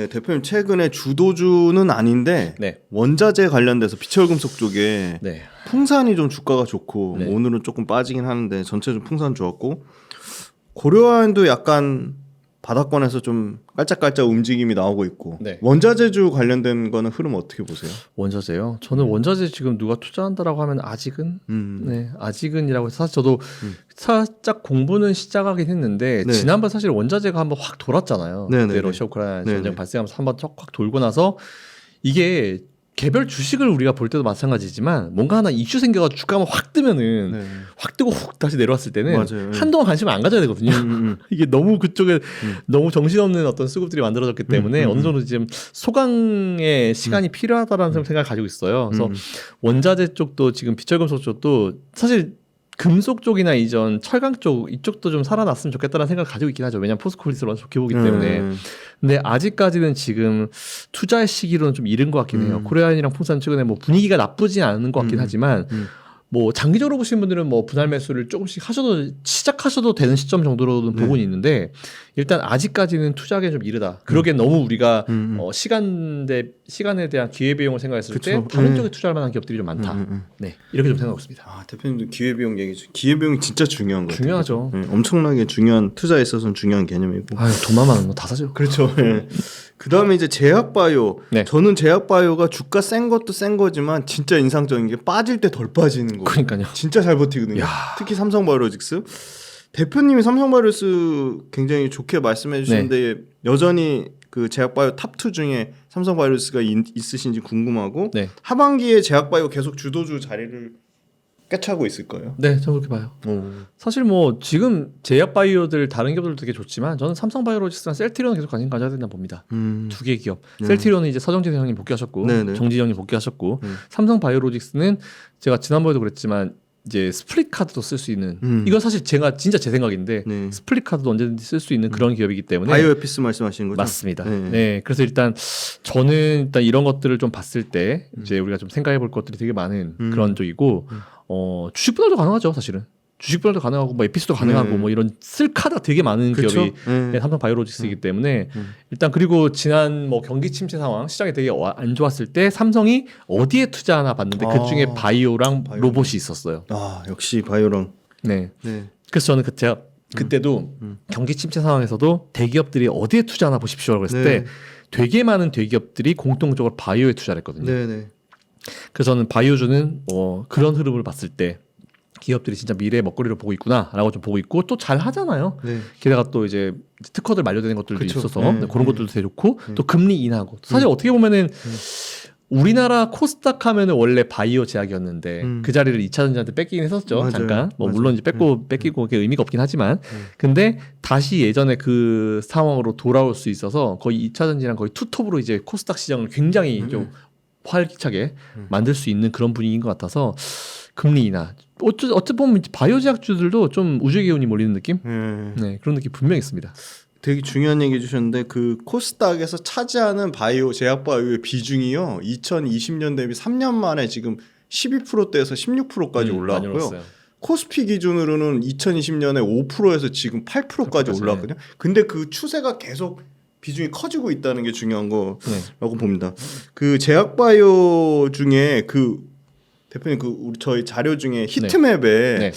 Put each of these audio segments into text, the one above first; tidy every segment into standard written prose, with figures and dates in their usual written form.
네, 대표님 최근에 주도주는 아닌데 네. 원자재 관련돼서 비철금속 쪽에 네. 풍산이 좀 주가가 좋고 네. 오늘은 조금 빠지긴 하는데 전체적으로 풍산 좋았고 고려아연도 약간 바닥권에서 좀 깔짝깔짝 움직임이 나오고 있고 네. 원자재주 관련된 거는 흐름 어떻게 보세요? 원자재요? 저는 원자재 지금 누가 투자한다라고 하면 아직은 네, 아직은이라고 해서 사실 저도 살짝 공부는 시작하긴 했는데 네. 지난번 사실 원자재가 한번 확 돌았잖아요. 네네네. 그때 러시아 우크라이나 네네. 전쟁 발생하면서 한번 확 돌고 나서 이게 개별 주식을 우리가 볼 때도 마찬가지지만 뭔가 하나 이슈 생겨가지고 주가가 확 뜨면은 네. 확 뜨고 훅 다시 내려왔을 때는 맞아요. 한동안 관심을 안 가져야 되거든요. 이게 너무 그쪽에 너무 정신없는 어떤 수급들이 만들어졌기 때문에 어느 정도 지금 소강의 시간이 필요하다라는 생각을 가지고 있어요. 그래서 원자재 쪽도 지금 비철금속 쪽도 사실 금속 쪽이나 이전 철강 쪽 이쪽도 좀 살아났으면 좋겠다는 생각을 가지고 있긴 하죠. 왜냐하면 포스코리스를 좋게 보기 때문에. 근데 아직까지는 지금 투자의 시기로는 좀 이른 것 같긴 해요. 코리안이랑 풍산 최근에 뭐 분위기가 나쁘진 않은 것 같긴 하지만 뭐 장기적으로 보시는 분들은 뭐 분할 매수를 조금씩 시작하셔도 되는 시점 정도로는 보고는 있는데 일단 아직까지는 투자하기엔 좀 이르다. 그러기엔 너무 우리가 시간에 대한 기회비용을 생각했을 때 다른 쪽에 투자할 만한 기업들이 좀 많다. 네, 이렇게 좀 생각하고 있습니다. 아, 대표님도 기회비용 얘기죠. 기회비용이 진짜 중요한 거예요. 중요하죠. 네, 엄청나게 중요한 투자에 있어서는 중요한 개념이고. 아유, 돈만 많으면 뭐 다 사죠. 그렇죠. 네. 그다음에 이제 제약바이오. 네. 저는 제약바이오가 주가 센 것도 센 거지만 진짜 인상적인 게 빠질 때 덜 빠지는 거. 그러니까요. 진짜 잘 버티거든요. 야. 특히 삼성바이오로직스. 대표님이 삼성바이오로직스 굉장히 좋게 말씀해 주시는데 여전히 그 제약바이오 탑2 중에 삼성바이오로직스가 있으신지 궁금하고 네. 하반기에 제약바이오 계속 주도주 자리를 꿰차고 있을 거예요. 네, 저는 그렇게 봐요. 사실 뭐 지금 제약바이오들 다른 기업들도 되게 좋지만 저는 삼성바이오로직스랑 셀트리온 계속 관심 가져야 된다 봅니다. 두 개 기업. 셀트리온은 이제 서정진 형님 복귀하셨고 네네. 정지희 형님 복귀하셨고 삼성바이오로직스는 제가 지난번에도 그랬지만 이제 스플릿 카드도 쓸 수 있는 이건 사실 제가 진짜 제 생각인데 네. 스플릿 카드도 언제든지 쓸 수 있는 그런 기업이기 때문에 바이오에피스 말씀하시는 거죠? 맞습니다. 네. 네, 그래서 일단 저는 일단 이런 것들을 좀 봤을 때 이제 우리가 좀 생각해 볼 것들이 되게 많은 그런 쪽이고 주식 분할도 가능하죠, 사실은. 주식 분할도 가능하고 뭐 에피스도 가능하고 뭐 이런 쓸 카드가 되게 많은 그쵸? 기업이 네. 삼성 바이오로직스이기 때문에 일단 그리고 지난 뭐 경기 침체 상황 시장이 되게 안 좋았을 때 삼성이 어디에 투자하나 봤는데 그 중에 바이오랑 로봇이 있었어요. 아, 역시 바이오랑. 네. 네. 그래서 저는 제가 그때도 경기 침체 상황에서도 대기업들이 어디에 투자하나 보십시오라고 했을 네. 때 되게 많은 대기업들이 공통적으로 바이오에 투자를 했거든요. 네, 네. 그래서 저는 바이오주는 그런 흐름을 봤을 때 기업들이 진짜 미래의 먹거리를 보고 있구나라고 좀 보고 있고 또 잘 하잖아요. 네. 게다가 또 이제 특허들 만료되는 것들도 그쵸. 있어서 네. 그런 것들도 되게 좋고 또 금리 인하고 사실 어떻게 보면은 우리나라 코스닥 하면은 원래 바이오 제약이었는데 그 자리를 2차전지한테 뺏기긴 했었죠. 맞아요. 잠깐. 뭐 맞아요. 물론 이제 뺏기고 그게 의미가 없긴 하지만 근데 다시 예전에 그 상황으로 돌아올 수 있어서 거의 2차전지랑 거의 투톱으로 이제 코스닥 시장을 굉장히 좀 활기차게 만들 수 있는 그런 분위기인 것 같아서 금리 인하 어찌 보면 바이오 제약주들도 좀 우주의 기운이 몰리는 느낌? 네, 그런 느낌 분명히 있습니다. 되게 중요한 얘기 해주셨는데 그 코스닥에서 차지하는 바이오 제약 바이오의 비중이요 2020년 대비 3년 만에 지금 12%대에서 16%까지 많이 올라왔고요. 올랐어요. 코스피 기준으로는 2020년에 5%에서 지금 8%까지 올라왔거든요. 근데 그 추세가 계속 비중이 커지고 있다는 게 중요한 거라고 봅니다. 그 제약 바이오 중에 그 대표님 우리 저희 자료 중에 히트맵에 네.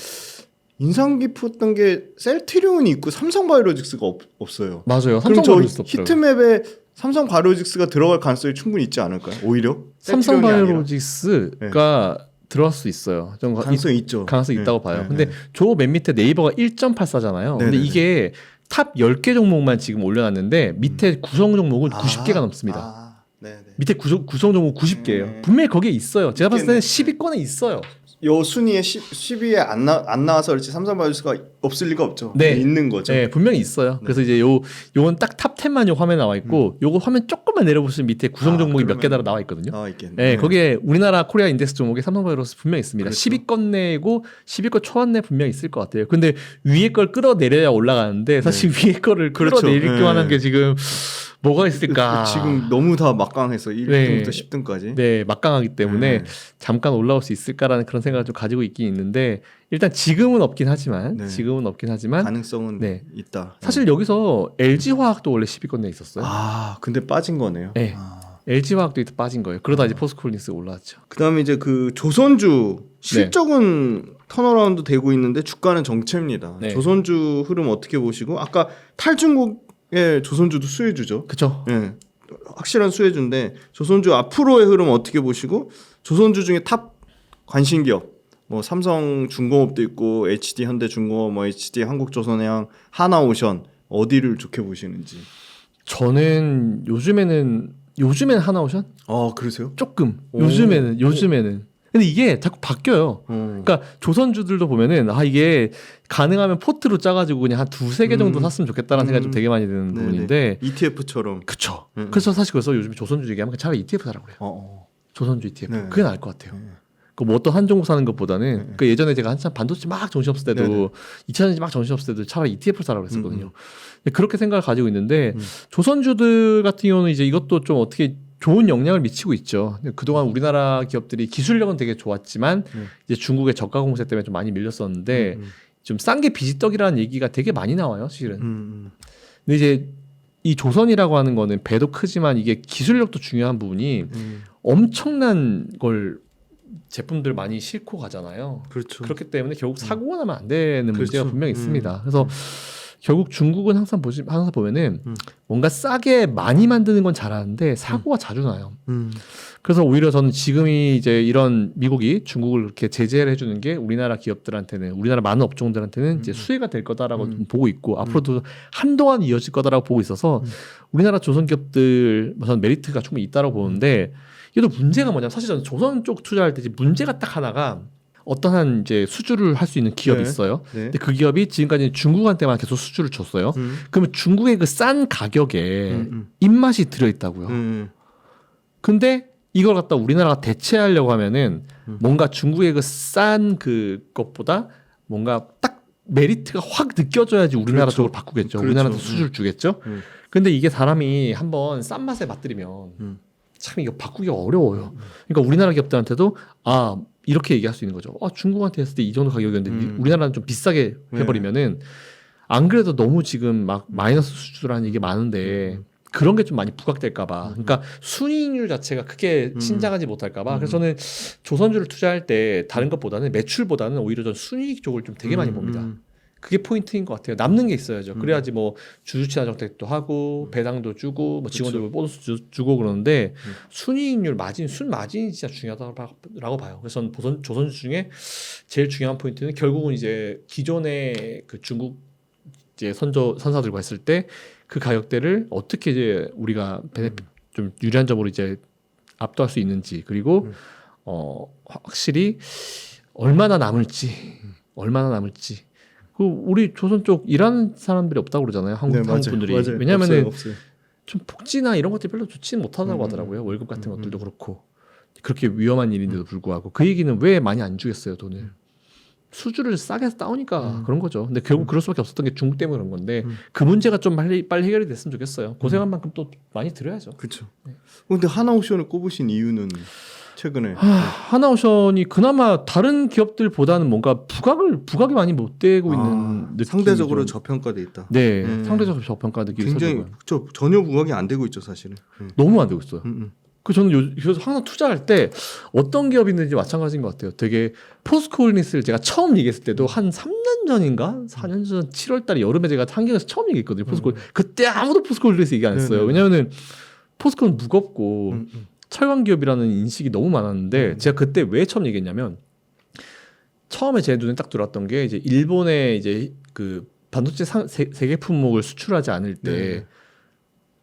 인상 깊었던 게 셀트리온이 있고 삼성바이오로직스가 없어요. 맞아요. 그럼 저 삼성바이오로직스 없더라고요. 히트맵에 삼성바이오로직스가 들어갈 가능성이 충분히 있지 않을까요? 오히려 삼성바이오로직스가 들어갈 수 있어요. 좀 가능성이 있죠. 가능성이 있다고 봐요. 네, 근데 저 맨 밑에 네이버가 1.84잖아요. 근데 이게 탑 10개 종목만 지금 올려놨는데 밑에 구성 종목은 90개가 넘습니다. 밑에 구성 종목 90개예요. 분명히 거기에 있어요. 제가 봤을 때는 10위권에 있어요. 요 순위에 10위에 안 나와서 그렇지 삼성바이오로직스가 없을 리가 없죠. 네. 있는 거죠. 네, 분명히 있어요. 그래서 이제 요건 딱 탑 10만 요 화면에 나와 있고 요거 화면 조금만 내려보시면 밑에 구성 종목이 몇 개 달아 나와 있거든요. 나와 있겠네. 네, 거기에 우리나라 코리아 인덱스 종목에 삼성바이오로직스 분명히 있습니다. 그렇죠. 10위권 내고 10위권 초반 내 분명히 있을 것 같아요. 근데 위에 걸 끌어내려야 올라가는데 사실 위에 거를 끌어내릴 만한 게 지금 뭐가 있을까? 지금 너무 다 막강해서 1등부터 10등까지. 네, 막강하기 때문에 잠깐 올라올 수 있을까라는 그런 생각을 좀 가지고 있긴 있는데 일단 지금은 없긴 하지만 지금은 지금은 없긴 하지만 가능성은 네. 있다. 사실 여기서 LG화학도 원래 10위권 내에 있었어요. 아 근데 빠진 거네요. 네. LG화학도 이때 빠진 거예요. 그러다 이제 포스코홀딩스가 올라왔죠. 그다음에 이제 그 조선주 실적은 턴어라운드 되고 있는데 주가는 정체입니다. 네. 조선주 흐름 어떻게 보시고 아까 탈중국의 조선주도 수혜주죠. 그렇죠. 예. 확실한 수혜주인데 조선주 앞으로의 흐름 어떻게 보시고 조선주 중에 탑 관심 기업 뭐 삼성중공업도 있고 HD 현대중공업, 뭐 HD 한국조선해양, 하나오션 어디를 좋게 보시는지. 저는 요즘에는 하나오션? 그러세요? 조금. 오. 요즘에는. 근데 이게 자꾸 바뀌어요. 그러니까 조선주들도 보면은 이게 가능하면 포트로 짜가지고 그냥 한 두세 개 정도 샀으면 좋겠다라는 생각이 좀 되게 많이 드는 부분인데. ETF처럼. 그쵸. 그래서 사실 그래서 요즘 조선주 얘기하면 차라리 ETF 사라고 그래요. 조선주 ETF. 네. 그게 나을 것 같아요. 뭐 어떤 한 종목 사는 것보다는 그 예전에 제가 한참 반도체 막 정신없을 때도 2000년대 막 정신없을 때도 차라리 ETF를 사라고 했었거든요. 그렇게 생각을 가지고 있는데 조선주들 같은 경우는 이제 이것도 좀 어떻게 좋은 영향을 미치고 있죠. 그동안 우리나라 기업들이 기술력은 되게 좋았지만 이제 중국의 저가 공세 때문에 좀 많이 밀렸었는데 좀 싼 게 비지떡이라는 얘기가 되게 많이 나와요, 실은. 근데 이제 이 조선이라고 하는 거는 배도 크지만 이게 기술력도 중요한 부분이 엄청난 걸 제품들 많이 싣고 가잖아요. 그렇죠. 그렇기 때문에 결국 사고가 나면 안 되는 문제가 그렇죠. 분명히 있습니다. 그래서 결국 중국은 항상 보면은 뭔가 싸게 많이 만드는 건 잘하는데 사고가 자주 나요. 그래서 오히려 저는 지금이 이제 이런 미국이 중국을 그렇게 제재를 해주는 게 우리나라 기업들한테는 우리나라 많은 업종들한테는 이제 수혜가 될 거다라고 보고 있고 앞으로도 한동안 이어질 거다라고 보고 있어서 우리나라 조선 기업들 저는 메리트가 충분히 있다고 보는데 얘도 문제가 뭐냐면 사실 저는 조선 쪽 투자할 때 이제 문제가 딱 하나가 어떠한 이제 수주를 할 수 있는 기업이 있어요. 근데 그 기업이 지금까지 중국한테만 계속 수주를 줬어요. 그러면 중국의 그 싼 가격에 입맛이 들어 있다고요. 근데 이걸 갖다 우리나라가 대체하려고 하면은 뭔가 중국의 그 싼 그것보다 뭔가 딱 메리트가 확 느껴져야지 우리나라 쪽으로 바꾸겠죠. 우리나라한테 수주를 주겠죠. 근데 이게 사람이 한번 싼 맛에 맛들이면 참 이거 바꾸기가 어려워요. 그러니까 우리나라 기업들한테도 이렇게 얘기할 수 있는 거죠. 중국한테 했을 때 이 정도 가격이었는데 우리나라는 좀 비싸게 해버리면은 안 그래도 너무 지금 막 마이너스 수주라는 얘기 많은데 그런 게 좀 많이 부각될까봐. 그러니까 순이익률 자체가 크게 신장하지 못할까봐. 그래서 저는 조선주를 투자할 때 다른 것보다는 매출보다는 오히려 전 순이익 쪽을 좀 되게 많이 봅니다. 그게 포인트인 것 같아요. 남는 게 있어야죠. 그래야지 뭐 주주친화 정책도 하고 배당도 주고 뭐 직원들 보너스 주고 그러는데 순이익률 순 마진이 진짜 중요하다고 봐요. 그래서 저는 조선주 중에 제일 중요한 포인트는 결국은 이제 기존의 그 중국 이제 선사들과 했을 때 그 가격대를 어떻게 이제 우리가 좀 유리한 점으로 이제 압도할 수 있는지 그리고 확실히 얼마나 남을지 그 우리 조선 쪽 일하는 사람들이 없다고 그러잖아요. 한국 분들이. 맞아요. 왜냐하면은 없어요. 좀 복지나 이런 것들이 별로 좋지는 못하다고 하더라고요. 월급 같은 것들도 그렇고 그렇게 위험한 일인데도 불구하고 그 얘기는 왜 많이 안 주겠어요, 돈을. 수주를 싸게 해서 따오니까 그런 거죠. 근데 결국 그럴 수밖에 없었던 게 중국 때문에 그런 건데 그 문제가 좀 빨리 해결이 됐으면 좋겠어요. 고생한 만큼 또 많이 들어야죠. 그렇죠. 근데 하나옵션을 꼽으신 이유는 최근에 하나오션이 그나마 다른 기업들보다는 뭔가 부각이 많이 못 되고 있는 느낌이 상대적으로 좀, 저평가돼 있다. 네, 상대적으로 저평가 느낌이 굉장히 전혀 부각이 안 되고 있죠, 사실은. 너무 안 되고 있어요. 저는 그래서 항상 투자할 때 어떤 기업이 있는지 마찬가지인 것 같아요. 되게 포스코홀딩스를 제가 처음 얘기했을 때도 한 3년 전인가 4년 전 7월 달에 여름에 제가 한경에서 처음 얘기했거든요. 그때 아무도 포스코홀딩스 얘기 안 했어요. 왜냐하면 포스코는 무겁고 철강 기업이라는 인식이 너무 많았는데 제가 그때 왜 처음 얘기했냐면 처음에 제 눈에 딱 들어왔던 게 이제 일본에 이제 그 반도체 세계 품목을 수출하지 않을 때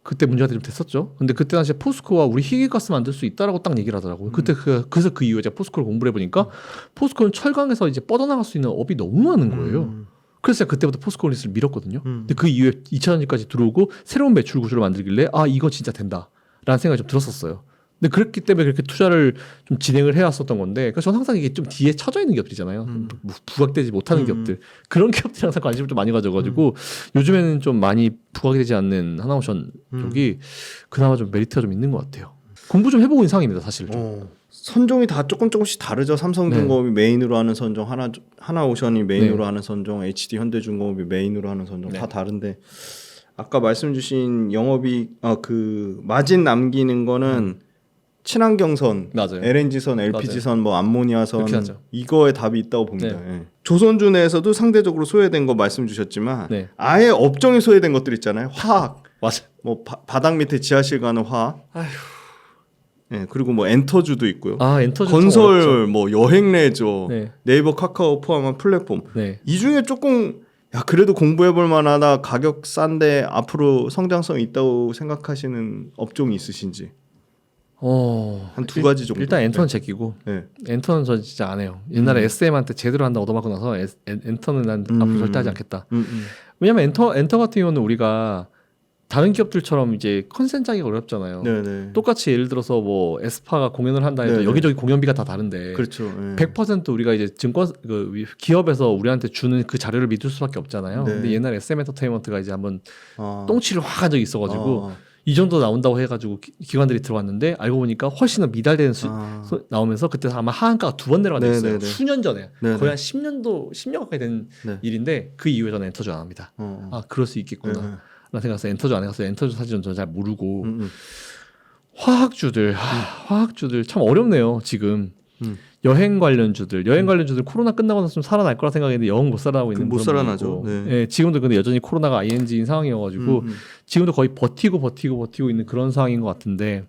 그때 문제가 좀 됐었죠. 근데 그때 당시에 포스코와 우리 희귀가스 만들 수 있다라고 딱 얘기를 하더라고요. 그래서 그 이후에 제가 포스코를 공부를 해보니까 포스코는 철강에서 이제 뻗어나갈 수 있는 업이 너무 많은 거예요. 그래서 제가 그때부터 포스코홀딩스를 밀었거든요. 근데 그 이후에 2000년까지 들어오고 새로운 매출 구조를 만들길래 이거 진짜 된다라는 생각이 좀 들었었어요. 근데 그렇기 때문에 그렇게 투자를 좀 진행을 해왔었던 건데, 그래서 저는 항상 이게 좀 뒤에 쳐져 있는 기업들이잖아요. 부각되지 못하는 기업들. 그런 기업들이 항상 관심을 좀 많이 가져가지고, 요즘에는 좀 많이 부각이 되지 않는 하나오션 쪽이 그나마 좀 메리트가 좀 있는 것 같아요. 공부 좀 해보고 있는 상황입니다, 사실. 선종이 다 조금씩 다르죠. 삼성중공업이 메인으로 하는 선종, 하나오션이 메인으로 하는 선종, HD 현대중공업이 메인으로 하는 선종 다 다른데 아까 말씀 주신 영업이 그 마진 남기는 거는 친환경선, 맞아요. LNG선, LPG선, 뭐 암모니아선 이거에 답이 있다고 봅니다. 네. 예. 조선주 내에서도 상대적으로 소외된 거 말씀 주셨지만 네. 아예 업종에 소외된 것들 있잖아요. 화학, 맞아. 뭐 바닥 밑에 지하실 가는 화학. 예, 그리고 뭐 엔터주도 있고요. 엔터주 건설, 뭐 여행 레저, 네. 네이버 카카오 포함한 플랫폼. 네. 이 중에 조금 그래도 공부해볼 만하다, 가격 싼데 앞으로 성장성이 있다고 생각하시는 업종이 있으신지. 한 두 가지 정도. 일단 엔터는 제끼고 엔터는 저 진짜 안 해요. 옛날에 SM한테 제대로 한다 얻어맞고 나서 엔터는 난 앞으로 절대 하지 않겠다. 왜냐면 엔터 같은 경우는 우리가 다른 기업들처럼 이제 컨센 짜기가 어렵잖아요. 네네. 똑같이 예를 들어서 뭐 에스파가 공연을 한다 해도 네네. 여기저기 공연비가 다 다른데 그렇죠. 네. 100% 우리가 이제 기업에서 우리한테 주는 그 자료를 믿을 수밖에 없잖아요. 네. 근데 옛날에 SM 엔터테인먼트가 이제 한번 똥치를 확 한 적이 있어가지고 이 정도 나온다고 해가지고 기관들이 들어왔는데 알고 보니까 훨씬 더 미달되는 나오면서 그때 아마 하한가가 2번 내려갔어요. 수년 전에 거의 한 10년 가까이 된 일인데 그 이후에 저는 엔터주 안 합니다. 그럴 수 있겠구나. 나 생각해서 엔터주 안 해서 엔터주 사실은 저는 잘 모르고 화학주들 참 어렵네요 지금. 여행 관련주들 코로나 끝나고 나서 좀 살아날 거라 생각했는데 영 못 살아나고 있는 못 살아나죠. 네, 지금도 근데 여전히 코로나가 ING인 상황이어가지고 지금도 거의 버티고 있는 그런 상황인 것 같은데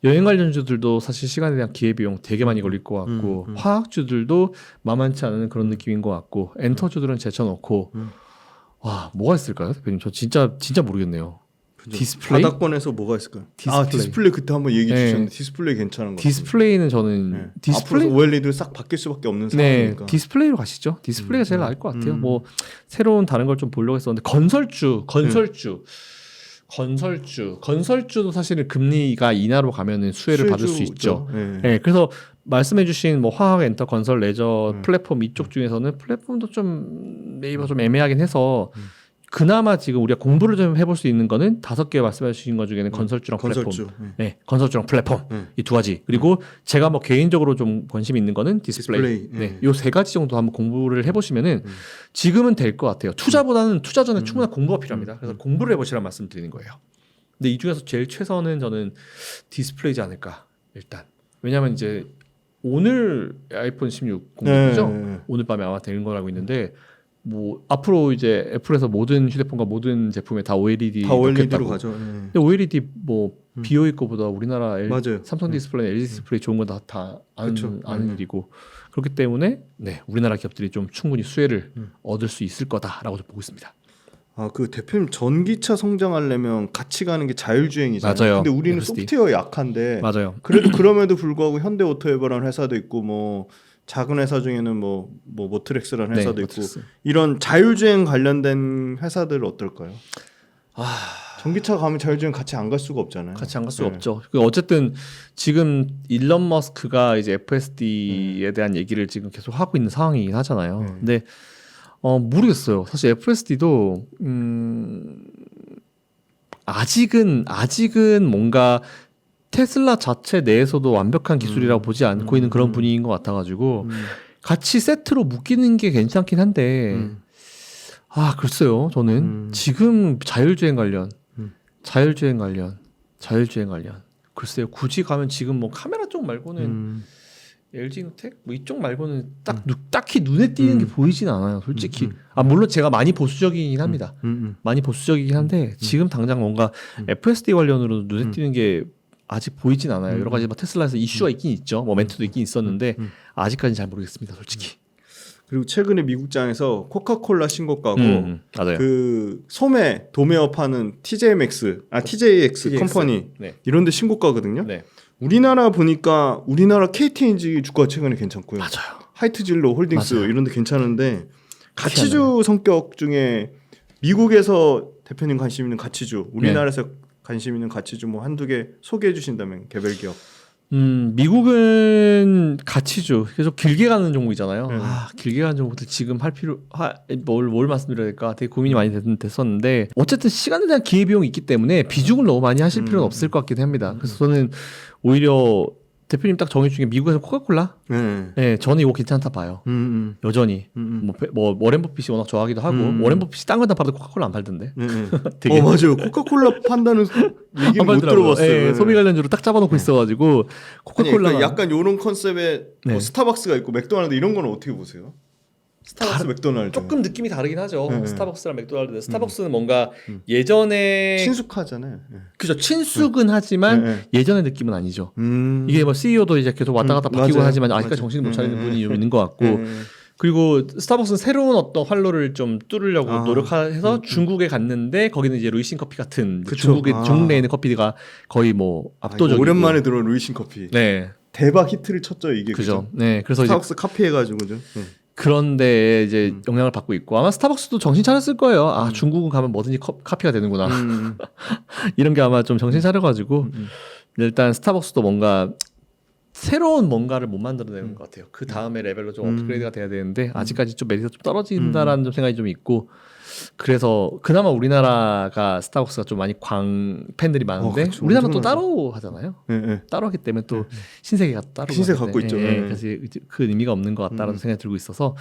여행 관련주들도 사실 시간에 대한 기회비용 되게 많이 걸릴 것 같고 화학주들도 만만치 않은 그런 느낌인 것 같고 엔터주들은 제쳐놓고 와 뭐가 있을까요, 대표님? 저 진짜 모르겠네요. 그죠. 디스플레이? 바닥권에서 뭐가 있을까요? 디스플레이. 디스플레이 그때 한번 얘기해 주셨는데 디스플레이 괜찮은 거 같아요. 디스플레이는 저는 앞으로 OLED를 싹 바뀔 수밖에 없는 상황이니까. 디스플레이로 가시죠. 디스플레이가 제일 나을 것 같아요. 뭐 새로운 다른 걸 좀 보려고 했었는데 건설주도 사실은 금리가 인하로 가면은 수혜를 받을 수 있죠. 네, 그래서 말씀해주신 뭐 화학, 엔터, 건설, 레저 플랫폼 이쪽 중에서는 플랫폼도 좀 네이버 좀 애매하긴 해서 그나마 지금 우리가 공부를 좀 해볼 수 있는 거는 5개 말씀해 주신 것 중에는 건설주랑 플랫폼, 건설주랑 플랫폼 이 2가지. 그리고 제가 뭐 개인적으로 좀 관심 있는 거는 디스플레이. 요 3가지 정도 한번 공부를 해보시면은 지금은 될 것 같아요. 투자보다는 투자 전에 충분한 공부가 필요합니다. 그래서 공부를 해보시라는 말씀 드리는 거예요. 근데 이 중에서 제일 최선은 저는 디스플레이지 않을까 일단. 왜냐하면 이제 오늘 아이폰 16 공개죠. 오늘 밤에 아마 되는 거라고 있는데. 뭐 앞으로 이제 애플에서 모든 휴대폰과 모든 제품에 다 OLED OLED로 가죠. 근데 OLED 뭐 BOE 거보다 우리나라 맞아요. 삼성 디스플레이, LG 디스플레이 좋은 건 다 아는 일이고 그렇기 때문에 우리나라 기업들이 좀 충분히 수혜를 얻을 수 있을 거다라고 보고 있습니다. 그 대표님 전기차 성장하려면 같이 가는 게 자율주행이잖아요. 맞아요. 근데 우리는 FSD. 소프트웨어 약한데 맞아요. 그래도 그럼에도 불구하고 현대오토에버라는 회사도 있고 뭐 작은 회사 중에는 뭐 모트렉스라는 회사도 있고 이런 자율주행 관련된 회사들 어떨까요? 전기차 가면 자율주행 같이 안 갈 수가 없잖아요. 같이 안 갈 수가 없죠. 어쨌든 지금 일론 머스크가 이제 FSD에 대한 얘기를 지금 계속 하고 있는 상황이긴 하잖아요. 근데 모르겠어요. 사실 FSD도 아직은 뭔가 테슬라 자체 내에서도 완벽한 기술이라고 보지 않고 있는 그런 분위기인 것 같아가지고 같이 세트로 묶이는 게 괜찮긴 한데 글쎄요. 저는 지금 자율주행 관련 글쎄요. 굳이 가면 지금 뭐 카메라 쪽 말고는 LG노텍 뭐 이쪽 말고는 딱히 눈에 띄는 게 보이진 않아요. 솔직히. 물론 제가 많이 보수적이긴 합니다. 많이 보수적이긴 한데 지금 당장 뭔가 FSD 관련으로 눈에 띄는 게 아직 보이진 않아요. 여러 가지 테슬라에서 이슈가 있긴 있죠. 뭐 멘트도 있긴 있었는데 아직까지는 잘 모르겠습니다. 솔직히. 그리고 최근에 미국장에서 코카콜라 신고가고 맞아요. 그 소매 도매업 하는 TJX 컴퍼니 이런 데 신고가거든요. 우리나라 보니까 우리나라 KTNG 주가 최근에 괜찮고요. 맞아요. 하이트진로 홀딩스 이런 데 괜찮은데 가치주 성격 중에 미국에서 대표님 관심 있는 가치주, 우리나라에서 관심 있는 가치주 뭐 한두 개 소개해 주신다면 개별 기업. 미국은 가치주 계속 길게 가는 종목이잖아요. 길게 가는 종목들 지금 뭘 말씀드려야 될까 되게 고민이 많이 됐었는데 어쨌든 시간에 대한 기회비용이 있기 때문에 비중을 너무 많이 하실 필요는 없을 것 같긴 합니다. 그래서 저는 오히려 대표님 딱 정의 중에 미국에서 코카콜라? 네. 네, 저는 이거 괜찮다 봐요. 여전히 뭐 워렌 버핏이 워낙 좋아하기도 하고 워렌 버핏이 딴 건 다 팔아도 코카콜라 안 팔던데. 되게 맞아요. 코카콜라 판다는 얘기는 못 팔더라고요. 들어봤어요. 예, 소비 관련주로 딱 잡아놓고 있어가지고 코카콜라 그러니까 약간 이런 컨셉의 네. 뭐 스타벅스가 있고 맥도날드 이런 거는 어떻게 보세요? 스타벅스, 맥도날드 조금 느낌이 다르긴 하죠. 네. 스타벅스랑 맥도날드. 스타벅스는 뭔가 예전에 친숙하잖아요. 그죠, 친숙은 하지만 예전의 느낌은 아니죠. 이게 뭐 CEO도 이제 계속 왔다 갔다 바뀌고 맞아요. 하지만 아직까지 정신을 못 차리는 분이 좀 있는 것 같고 그리고 스타벅스는 새로운 어떤 활로를 좀 뚫으려고 노력해서 중국에 갔는데 거기는 이제 루이신 커피 같은 중국에 중국에 있는 커피가 거의 뭐 압도적이고 오랜만에 들어온 루이신 커피. 네. 대박 히트를 쳤죠 이게. 그죠. 네. 그래서 스타벅스 카피 해가지고죠. 그런데 이제 영향을 받고 있고 아마 스타벅스도 정신 차렸을 거예요. 아 중국은 가면 뭐든지 카피가 되는구나. 이런 게 아마 좀 정신 차려가지고 일단 스타벅스도 뭔가 새로운 뭔가를 못 만들어내는 것 같아요. 그 다음에 레벨로 좀 업그레이드가 돼야 되는데 아직까지 좀 메리트가 좀 떨어진다라는 좀 생각이 좀 있고 그래서 그나마 우리나라가 스타벅스가 좀 많이 팬들이 많은데 그쵸, 우리나라는 또 엄청나죠. 따로 하잖아요. 네. 따로 하기 때문에 또 신세계가 따로 신세계 가는데, 갖고 있죠. 네. 그래서 그 의미가 없는 것 같다라는 생각이 들고 있어서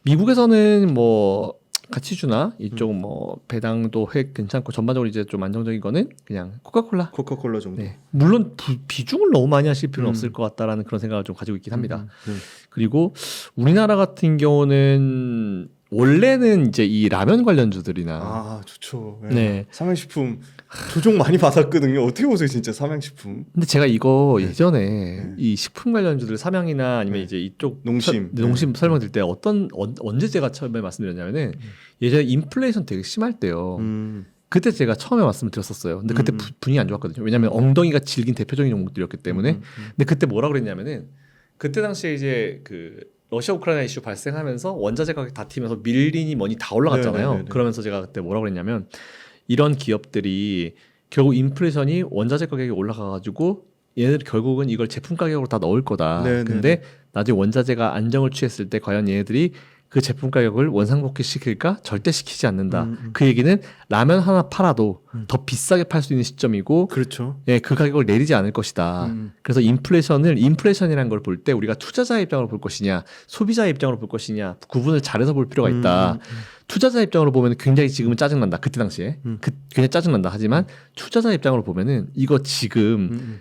미국에서는 뭐 가치주나 이쪽 뭐 배당도 획 괜찮고 전반적으로 이제 좀 안정적인 거는 그냥 코카콜라. 코카콜라 정도. 네. 물론 비중을 너무 많이 하실 필요는 없을 것 같다라는 그런 생각을 좀 가지고 있긴 합니다. 그리고 우리나라 같은 경우는 원래는 이제 이 라면 관련주들이나 좋죠. 네. 삼양식품 조종 많이 받았거든요. 어떻게 보세요, 진짜 삼양식품? 근데 제가 이거 예전에 이 식품 관련주들 삼양이나 아니면 이제 이쪽 농심 농심 설명드릴 때 언제 제가 처음에 말씀드렸냐면은 예전에 인플레이션 되게 심할 때요. 그때 제가 처음에 말씀을 드렸었어요. 근데 그때 분위기 안 좋았거든요. 왜냐하면 엉덩이가 질긴 대표적인 종목들이었기 때문에. 근데 그때 뭐라 그랬냐면은 그때 당시에 이제 그 러시아 우크라이나 이슈 발생하면서 원자재 가격 다튀면서 밀린이 뭐니 다 올라갔잖아요. 네네네네. 그러면서 제가 그때 뭐라 그랬냐면 이런 기업들이 결국 인플레이션이 원자재 가격이 올라가가지고 얘네들 결국은 이걸 제품 가격으로 다 넣을 거다. 네네네. 근데 나중에 원자재가 안정을 취했을 때 과연 얘네들이 그 제품 가격을 원상복귀 시킬까? 절대 시키지 않는다. 그 얘기는 라면 하나 팔아도 더 비싸게 팔 수 있는 시점이고 그렇죠. 예, 그 가격을 내리지 않을 것이다. 그래서 인플레이션이라는 걸 볼 때 우리가 투자자의 입장으로 볼 것이냐, 소비자의 입장으로 볼 것이냐 구분을 잘해서 볼 필요가 있다. 투자자 입장으로 보면 굉장히 지금은 짜증난다. 그때 당시에 굉장히 짜증난다. 하지만 투자자 입장으로 보면은 이거 지금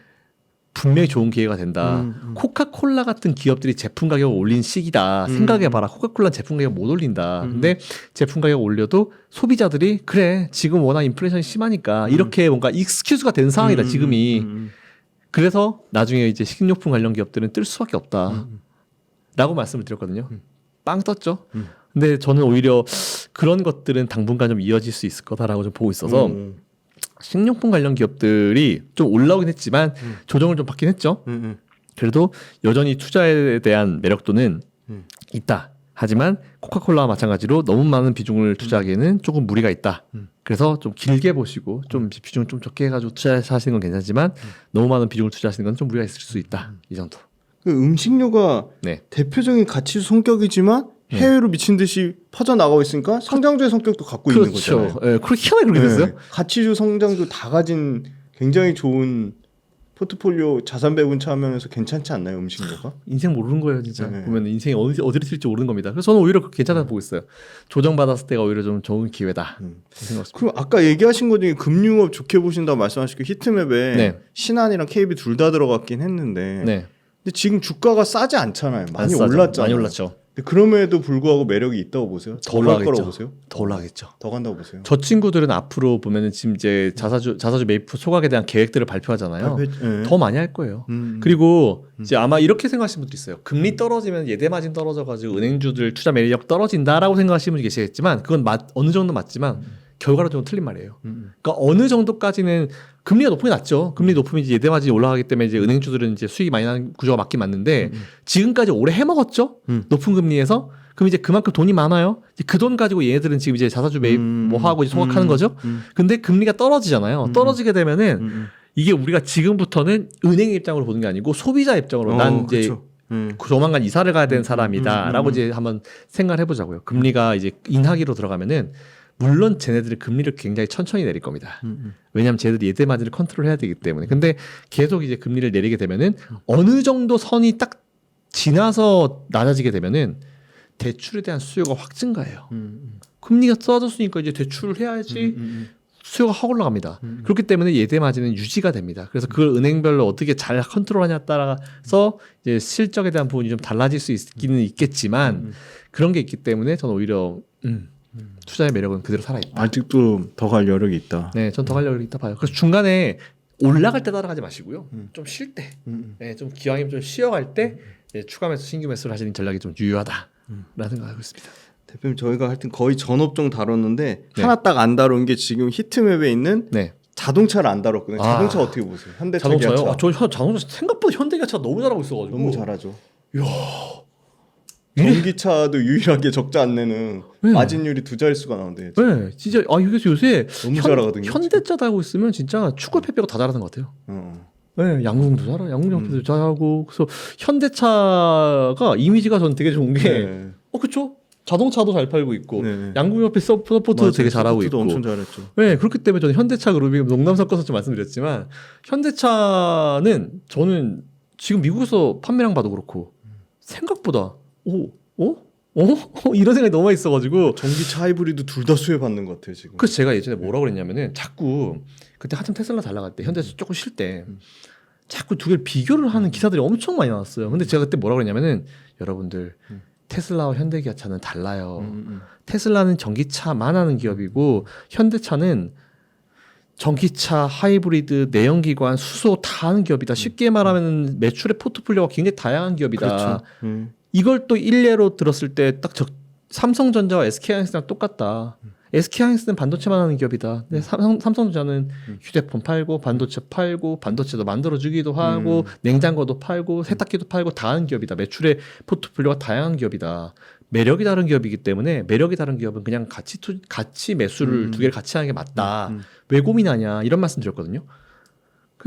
분명히 좋은 기회가 된다. 코카콜라 같은 기업들이 제품 가격을 올린 시기다. 생각해봐라. 코카콜라 제품 가격 못 올린다. 근데 제품 가격 올려도 소비자들이 그래 지금 워낙 인플레이션이 심하니까 이렇게 뭔가 익스큐즈가 된 상황이다. 지금이. 그래서 나중에 이제 식료품 관련 기업들은 뜰 수밖에 없다. 라고 말씀을 드렸거든요. 빵 떴죠. 근데 저는 오히려 그런 것들은 당분간 좀 이어질 수 있을 거다라고 좀 보고 있어서 식료품 관련 기업들이 좀 올라오긴 했지만 조정을 좀 받긴 했죠. 그래도 여전히 투자에 대한 매력도는 있다. 하지만 코카콜라와 마찬가지로 너무 많은 비중을 투자하기에는 조금 무리가 있다. 그래서 좀 길게 보시고 좀 비중을 좀 적게 해가지고 투자하시는 건 괜찮지만 너무 많은 비중을 투자하시는 건 좀 무리가 있을 수 있다. 이 정도. 그 음식료가 네. 대표적인 가치주 성격이지만 해외로 미친 듯이 퍼져나가고 있으니까 성장주의 성격도 갖고 있는 거잖아요. 그렇죠. 예, 그렇게 희한하게 그렇게 됐어요. 가치주 성장주 다 가진 굉장히 좋은 포트폴리오 자산 배분 차면에서 괜찮지 않나요, 음식료가? 인생 모르는 거예요, 진짜. 네. 보면 인생이 어디로 튈지 모르는 겁니다. 그래서 저는 오히려 괜찮다고 보고 있어요. 조정받았을 때가 오히려 좀 좋은 기회다. 생각했습니다. 그럼 아까 얘기하신 것 중에 금융업 좋게 보신다고 말씀하시고 히트맵에 네. 신한이랑 KB 둘 다 들어갔긴 했는데 네. 근데 지금 주가가 싸지 않잖아요. 많이 안 싸죠. 올랐잖아요. 많이 올랐죠. 근데 그럼에도 불구하고 매력이 있다고 보세요? 더 갈 거라고 올라가겠죠. 보세요? 더 올라가겠죠. 더 간다고 보세요? 저 친구들은 앞으로 보면은 지금 이제 자사주 매입 소각에 대한 계획들을 발표하잖아요. 네. 더 많이 할 거예요. 그리고 이제 아마 이렇게 생각하시는 분도 있어요. 금리 떨어지면 예대 마진 떨어져가지고 은행주들 투자 매력 떨어진다라고 생각하시는 분이 계시겠지만 그건 어느 정도 맞지만 결과로 좀 틀린 말이에요. 그러니까 어느 정도까지는 금리가 높으면 낫죠. 금리 높으면 이제 예대 마진이 올라가기 때문에 이제 은행주들은 이제 수익이 많이 나는 구조가 맞긴 맞는데 지금까지 오래 해먹었죠. 높은 금리에서. 그럼 이제 그만큼 돈이 많아요. 그 돈 가지고 얘네들은 지금 이제 자사주 매입 뭐 하고 이제 소각하는 거죠. 근데 금리가 떨어지잖아요. 떨어지게 되면은 이게 우리가 지금부터는 은행 입장으로 보는 게 아니고 소비자 입장으로 난 이제 그쵸. 조만간 이사를 가야 되는 사람이다라고 이제 한번 생각을 해보자고요. 금리가 이제 인하기로 들어가면은 물론 쟤네들이 금리를 굉장히 천천히 내릴 겁니다. 왜냐하면 쟤네들이 예대 마진을 컨트롤해야 되기 때문에. 근데 계속 이제 금리를 내리게 되면은 어느 정도 선이 딱 지나서 낮아지게 되면은 대출에 대한 수요가 확 증가해요. 금리가 떨어졌으니까 이제 대출을 해야지 수요가 확 올라갑니다. 그렇기 때문에 예대 마진은 유지가 됩니다. 그래서 그걸 은행별로 어떻게 잘 컨트롤하냐에 따라서 이제 실적에 대한 부분이 좀 달라질 수 있기는 있겠지만 그런 게 있기 때문에 저는 오히려 투자의 매력은 그대로 살아있다. 아직도 더 갈 여력이 있다. 네, 전 더 갈 여력이 있다 봐요. 그래서 중간에 올라갈 때 따라가지 마시고요. 좀 쉴 때, 네, 좀 기왕이면 좀 쉬어갈 때 추가 매수, 신규 매수를 하시는 전략이 좀 유효하다라는 생각하고 있습니다. 대표님 저희가 하여튼 거의 전 업종 다뤘는데 하나 딱 안 다룬 게 지금 히트맵에 있는 자동차를 안 다뤘거든요. 자동차 어떻게 보세요? 현대차, 자동차요? 기아차. 저 자동차 생각보다 현대기아차가 너무 잘하고 있어가지고 너무 잘하죠. 이야. 전기차도 유일하게 적자 안 내는 마진율이 2자릿수가 나오는데. 네, 진짜 이게 요새 너무 잘하거든요. 현대차 달고 있으면 진짜 축구 패배가 다 잘하는 것 같아요. 네, 양궁도 잘하, 양궁도 잘하고 그래서 현대차가 이미지가 전 되게 좋은 게, 그렇죠. 자동차도 잘 팔고 있고 양궁협회 서포트도 되게 잘하고 있고. 엄청 잘했죠. 네, 그렇기 때문에 저는 현대차 그룹이 농담 섞어서 좀 말씀드렸지만 현대차는 저는 지금 미국에서 판매량 봐도 그렇고 생각보다 이런 생각이 너무 많이 있어가지고 전기차 하이브리드 둘 다 수혜받는 것 같아요 지금. 그래서 제가 예전에 뭐라고 그랬냐면은 자꾸 그때 한참 테슬라 잘 나갈 때 현대차 조금 쉴 때 자꾸 두 개를 비교를 하는 기사들이 엄청 많이 나왔어요. 근데 제가 그때 뭐라고 그랬냐면은 여러분들 테슬라와 현대기아차는 달라요. 테슬라는 전기차만 하는 기업이고 현대차는 전기차, 하이브리드, 내연기관, 수소 다 하는 기업이다. 쉽게 말하면 매출의 포트폴리오가 굉장히 다양한 기업이다. 그렇죠. 이걸 또 일례로 들었을 때 딱 삼성전자와 SK하이닉스랑 똑같다. SK하이닉스는 반도체만 하는 기업이다. 근데 삼성전자는 휴대폰 팔고 반도체 팔고 반도체도 만들어주기도 하고 냉장고도 팔고 세탁기도 팔고 다 하는 기업이다. 매출의 포트폴리오가 다양한 기업이다. 매력이 다른 기업이기 때문에 매력이 다른 기업은 그냥 같이 매수를 두 개를 같이 하는 게 맞다. 왜 고민하냐 이런 말씀 드렸거든요.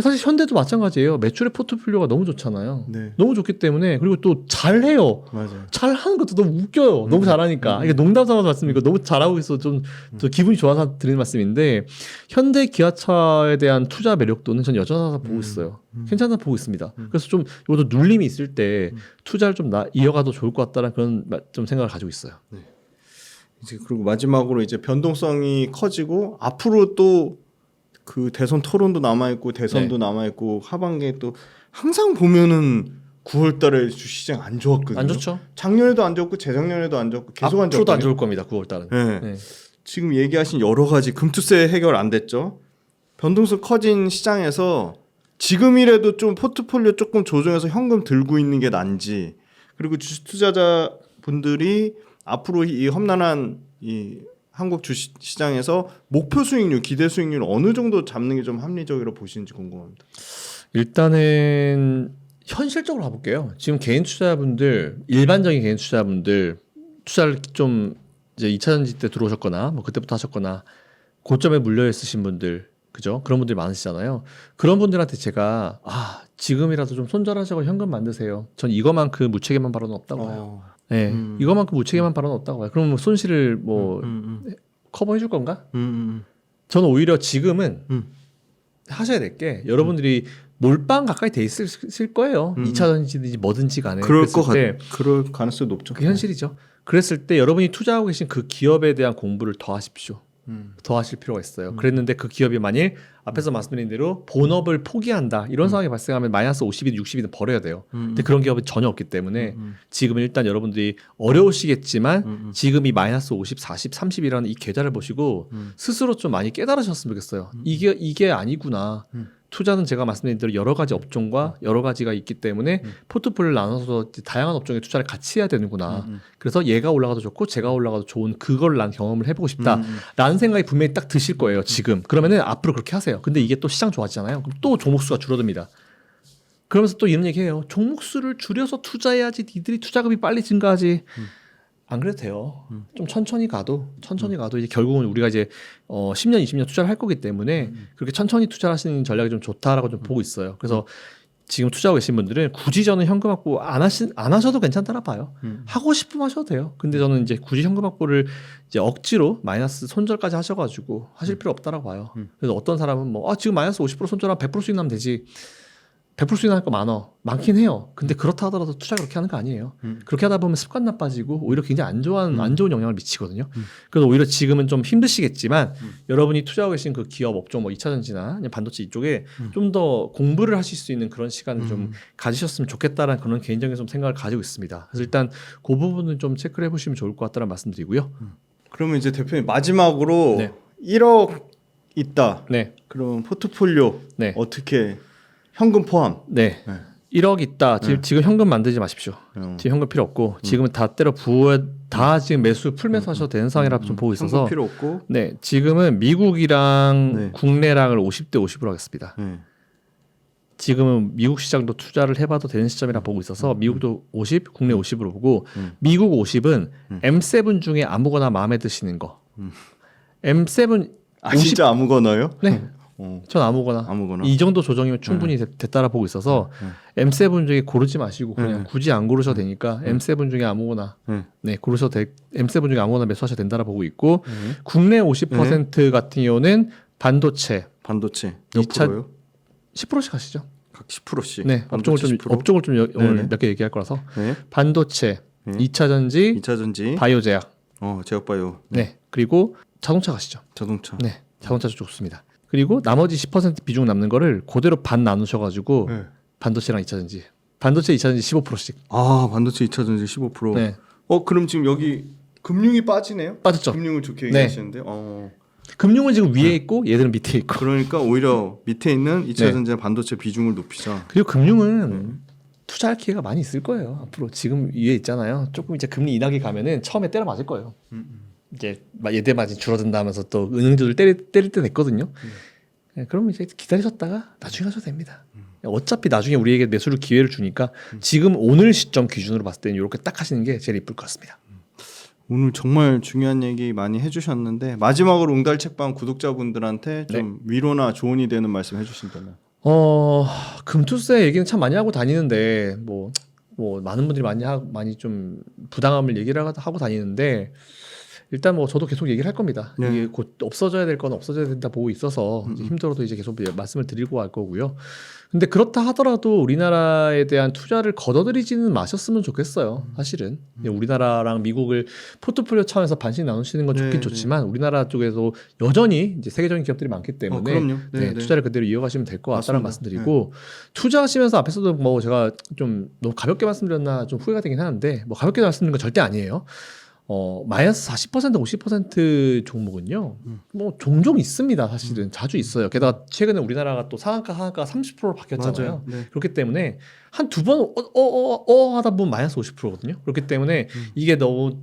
사실 현대도 마찬가지예요. 매출의 포트폴리오가 너무 좋잖아요. 너무 좋기 때문에 그리고 또 잘해요. 맞아요. 잘하는 것도 너무 웃겨요. 너무 잘하니까. 이게 농담 삼아서 말씀이니까 너무 잘하고 있어 좀 기분이 좋아서 드리는 말씀인데 현대 기아차에 대한 투자 매력도는 전 여전하다 보고 있어요. 괜찮다 보고 있습니다. 그래서 좀 이것도 눌림이 있을 때 투자를 좀 이어가도 좋을 것 같다는 그런 좀 생각을 가지고 있어요. 이제 그리고 마지막으로 이제 변동성이 커지고 앞으로 또 그 대선 토론도 남아 있고 대선도 남아 있고 하반기에 또 항상 보면은 9월달에 주시장 안 좋았거든요. 안 좋죠. 작년에도 안 좋고 재작년에도 안 좋고 계속 안 좋고. 앞으로도 안 좋을 겁니다. 9월달은. 지금 얘기하신 여러 가지 금투세 해결 안 됐죠. 변동성 커진 시장에서 지금이라도 좀 포트폴리오 조금 조정해서 현금 들고 있는 게 난지, 그리고 주식 투자자 분들이 앞으로 이 험난한 이 한국 주식 시장에서 목표 수익률, 기대 수익률 어느 정도 잡는 게 좀 합리적으로 보시는지 궁금합니다. 일단은 현실적으로 가볼게요. 지금 개인 투자자분들, 일반적인 개인 투자자분들 투자를 좀 이제 2차전지 때 들어오셨거나 뭐 그때부터 하셨거나 고점에 물려 있으신 분들, 그죠? 그런 분들이 많으시잖아요. 그런 분들한테 제가 지금이라도 좀 손절하시고 현금 만드세요. 전 이거만큼 무책임한 발언은 없다고 봐요. 네, 이거만큼 무책임한 발언은 없다고 봐요. 그럼 뭐 손실을 뭐 커버해 줄 건가? 저는 오히려 지금은 하셔야 될 게 여러분들이 몰빵 가까이 돼 있을 거예요. 2차전지든지 뭐든지 간에. 그럴 가능성이 높죠. 그 현실이죠. 그랬을 때 여러분이 투자하고 계신 그 기업에 대한 공부를 더 하십시오. 더 하실 필요가 있어요. 그랬는데 그 기업이 만일 앞에서 말씀드린 대로 본업을 포기한다 이런 상황이 발생하면 마이너스 50이든 60이든 버려야 돼요. 근데 그런 기업은 전혀 없기 때문에 지금은 일단 여러분들이 어려우시겠지만 지금 이 마이너스 50, 40, 30이라는 이 계좌를 보시고 스스로 좀 많이 깨달으셨으면 좋겠어요. 이게 아니구나. 투자는 제가 말씀드린 대로 여러 가지 업종과 여러 가지가 있기 때문에 포트폴리오를 나눠서 다양한 업종에 투자를 같이 해야 되는구나. 그래서 얘가 올라가도 좋고 제가 올라가도 좋은 그걸 난 경험을 해보고 싶다라는 생각이 분명히 딱 드실 거예요. 지금. 그러면은 앞으로 그렇게 하세요. 근데 이게 또 시장 좋아지잖아요. 그럼 또 종목수가 줄어듭니다. 그러면서 또 이런 얘기해요. 종목수를 줄여서 투자해야지 니들이 투자금이 빨리 증가하지. 안 그래도 돼요. 좀 천천히 가도 이제 결국은 우리가 이제 10년, 20년 투자를 할 거기 때문에 그렇게 천천히 투자하시는 전략이 좀 좋다라고 좀 보고 있어요. 그래서 지금 투자하고 계신 분들은 굳이 저는 현금 확보 안 하셔도 괜찮다라 봐요. 하고 싶으면 하셔도 돼요. 근데 저는 이제 굳이 현금 확보를 이제 억지로 마이너스 손절까지 하셔가지고 하실 필요 없다라고 봐요. 그래서 어떤 사람은 뭐 지금 마이너스 50% 손절하면 100% 수익 나면 되지. 100% 수익 나니까 많긴 해요. 근데 그렇다 하더라도 투자 그렇게 하는 거 아니에요. 그렇게 하다 보면 습관 나빠지고 오히려 굉장히 안 좋은 영향을 미치거든요. 그래서 오히려 지금은 좀 힘드시겠지만 여러분이 투자하고 계신 그 기업 업종 뭐 2차전지나 반도체 이쪽에 좀 더 공부를 하실 수 있는 그런 시간을 좀 가지셨으면 좋겠다라는 그런 개인적인 좀 생각을 가지고 있습니다. 그래서 일단 그 부분은 좀 체크를 해보시면 좋을 것 같다는 말씀드리고요. 그러면 이제 대표님 마지막으로 네. 1억 있다. 네. 그럼 포트폴리오 네. 어떻게 현금 포함? 네. 네. 1억 있다. 지금 현금 만들지 마십시오. 지금 현금 필요 없고 지금은 다 때려 부어 다 지금 풀 매수하셔도 되는 상황이라 좀 보고 있어서 현금 필요 없고. 네, 지금은 미국이랑 네. 국내랑을 50대 50으로 하겠습니다. 네. 지금은 미국 시장도 투자를 해봐도 되는 시점이라 보고 있어서 미국도 50, 국내 50으로 보고 미국 50은 M7 중에 아무거나 마음에 드시는 거. M7 진짜 아무거나요? 네. 전 아무거나. 이 정도 조정이면 충분히 됐다라 보고 있어서 M7 중에 고르지 마시고 그냥 굳이 안 고르셔도 되니까 M7 중에 아무거나 네 고르셔도 M7 중에 아무거나 매수하셔도 된다라 보고 있고 국내 50% 같은 경우는 반도체 몇 2차 프로요? 10%씩 하시죠. 각 10%씩. 네, 업종을 좀 오늘 몇 개 얘기할 거라서 네. 반도체, 2차 전지, 2차 전지, 바이오 제약, 제약바이오. 네, 그리고 자동차 가시죠. 자동차. 네, 자동차 좋습니다. 그리고 나머지 10% 비중 남는 거를 그대로 반 나누셔가지고 네. 반도체랑 2차 전지, 반도체 2차 전지 15%씩. 반도체 2차 전지 15%. 네, 그럼 지금 여기 금융이 빠지네요? 빠졌죠. 금융을 좋게 네. 얘기하시는데. 금융은 지금 위에 있고 얘들은 밑에 있고. 그러니까 오히려 밑에 있는 2차 네. 전지 반도체 비중을 높이자. 그리고 금융은 투자할 기회가 많이 있을 거예요. 앞으로 지금 위에 있잖아요. 조금 이제 금리 인하기 가면은 처음에 때려 맞을 거예요. 이제 예대 마진 줄어든다 하면서 또 은행주들 때릴 때 됐거든요. 네, 그러면 이제 기다리셨다가 나중에 하셔도 됩니다. 어차피 나중에 우리에게 매수를 기회를 주니까 지금 오늘 시점 기준으로 봤을 때는 이렇게 딱 하시는 게 제일 이쁠 것 같습니다. 오늘 정말 중요한 얘기 많이 해주셨는데 마지막으로 웅달 책방 구독자분들한테 좀 위로나 조언이 되는 말씀 해주신다면. 금투세 얘기는 참 많이 하고 다니는데 뭐 많은 분들이 많이 좀 부당함을 얘기를 하고 다니는데 일단 뭐 저도 계속 얘기를 할 겁니다. 네. 이게 곧 없어져야 될 건 없어져야 된다 보고 있어서 이제 힘들어도 이제 계속 말씀을 드리고 갈 거고요. 근데 그렇다 하더라도 우리나라에 대한 투자를 걷어들이지는 마셨으면 좋겠어요. 사실은 우리나라랑 미국을 포트폴리오 차원에서 반씩 나누시는 건 좋긴 좋지만 우리나라 쪽에서 여전히 이제 세계적인 기업들이 많기 때문에 그럼요. 투자를 그대로 이어가시면 될 것 같다는 말씀드리고 투자하시면서 앞에서도 뭐 제가 좀 너무 가볍게 말씀드렸나 좀 후회가 되긴 하는데 뭐 가볍게 말씀드린 건 절대 아니에요. 마이너스 40% 50% 종목은요. 뭐 종종 있습니다. 사실은 자주 있어요. 게다가 최근에 우리나라가 또 상한가가 30%로 바뀌었잖아요. 네. 그렇기 때문에 한 두 번 하다 보면 마이너스 50%거든요. 그렇기 때문에 이게 너무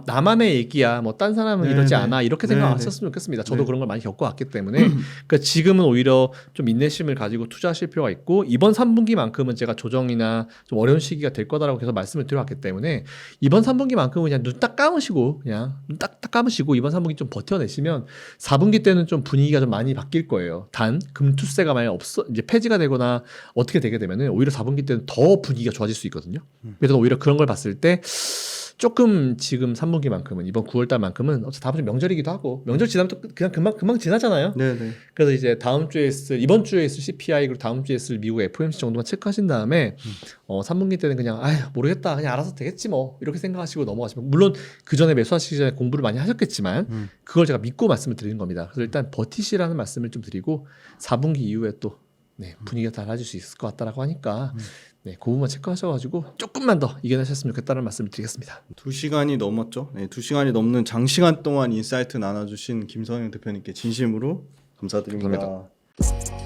나만의 얘기야. 뭐 딴 사람은 이러지 않아. 이렇게 생각하셨으면 좋겠습니다. 저도 그런 걸 많이 겪어왔기 때문에 그러니까 지금은 오히려 좀 인내심을 가지고 투자하실 필요가 있고 이번 3분기만큼은 제가 조정이나 좀 어려운 시기가 될 거다라고 계속 말씀을 드려왔기 때문에 이번 3분기만큼은 그냥 눈 딱 감으시고 눈 딱 감으시고 이번 3분기 좀 버텨내시면 4분기 때는 좀 분위기가 좀 많이 바뀔 거예요. 단 금투세가 만약 이제 폐지가 되거나 어떻게 되게 되면은 오히려 4분기 때는 더 분위기가 좋아질 수 있거든요. 그래서 오히려 그런 걸 봤을 때 조금 지금 3분기만큼은 이번 9월달만큼은 어차피 다음 주 명절이기도 하고 명절 지나면 또 그냥 금방 지나잖아요. 네네. 그래서 이제 이번 주에 있을 CPI 그리고 다음 주에 있을 미국 FOMC 정도만 체크하신 다음에 3분기 때는 그냥 모르겠다 그냥 알아서 되겠지 뭐 이렇게 생각하시고 넘어가시면 물론 그 전에 매수하시기 전에 공부를 많이 하셨겠지만 그걸 제가 믿고 말씀을 드리는 겁니다. 그래서 일단 버티시라는 말씀을 좀 드리고 4분기 이후에 또 분위기가 달라질 수 있을 것 같다라고 하니까 그 부분만 체크하셔가지고 조금만 더 이겨내셨으면 좋겠다는 말씀을 드리겠습니다. 2시간이 넘었죠. 2시간이 넘는 장시간 동안 인사이트 나눠주신 김성영 대표님께 진심으로 감사드립니다. 감사합니다.